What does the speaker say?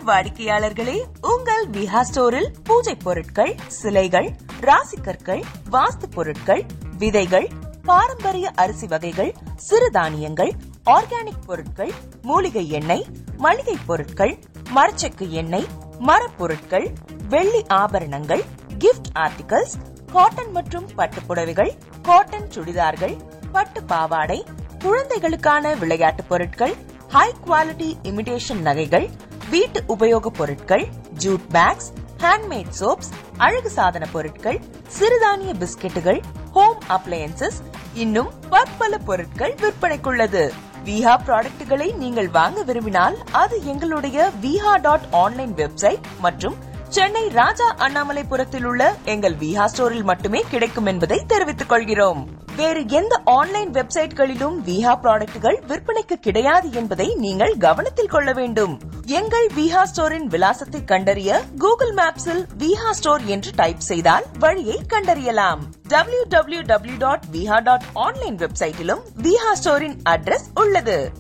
வாடிக்கையாளர்களே, உங்கள் விஹா ஸ்டோரில் பூஜை பொருட்கள், சிலைகள், ராசிக்கற்கள், வாஸ்து பொருட்கள், விதைகள், பாரம்பரிய அரிசி வகைகள், சிறுதானியங்கள், ஆர்கானிக் பொருட்கள், மூலிகை எண்ணெய், மளிகை பொருட்கள், மரச்செக்கு எண்ணெய், மரப்பொருட்கள், வெள்ளி ஆபரணங்கள், கிஃப்ட் ஆர்டிகல்ஸ், காட்டன் மற்றும் பட்டு புடவைகள், காட்டன் சுடிதார்கள், பட்டு பாவாடை, குழந்தைகளுக்கான விளையாட்டு பொருட்கள், ஹை குவாலிட்டி இமிடேஷன் நகைகள், வீட்டு உபயோக பொருட்கள், ஜூட் பேக்ஸ், ஹேண்ட்மேட் சோப்ஸ், அழகு சாதன பொருட்கள், சிறுதானிய பிஸ்கெட்டுகள், ஹோம் அப்ளையன்சஸ், இன்னும் பற்பல பொருட்கள் விற்பனைக்குள்ளது. விஹா ப்ராடக்ட்களை நீங்கள் வாங்க விரும்பினால் அது எங்களுடைய viha.online வெப்சைட் மற்றும் சென்னை ராஜா அண்ணாமலைபுரத்தில் உள்ள எங்கள் விஹா ஸ்டோரில் மட்டுமே கிடைக்கும் என்பதை தெரிவித்துக் கொள்கிறோம். வேறு எந்த ஆன்லைன் வெப்சைட்களிலும் விஹா ப்ராடக்ட்கள் விற்பனைக்கு கிடையாது என்பதை நீங்கள் கவனத்தில் கொள்ள வேண்டும். எங்கள் விஹா ஸ்டோரின் விலாசத்தை கண்டறிய கூகுள் மேப்ஸில் விஹா ஸ்டோர் என்று டைப் செய்தால் வழியை கண்டறியலாம். www.viha.online வெப்சைட்டிலும் விஹா ஸ்டோரின் அட்ரஸ் உள்ளது.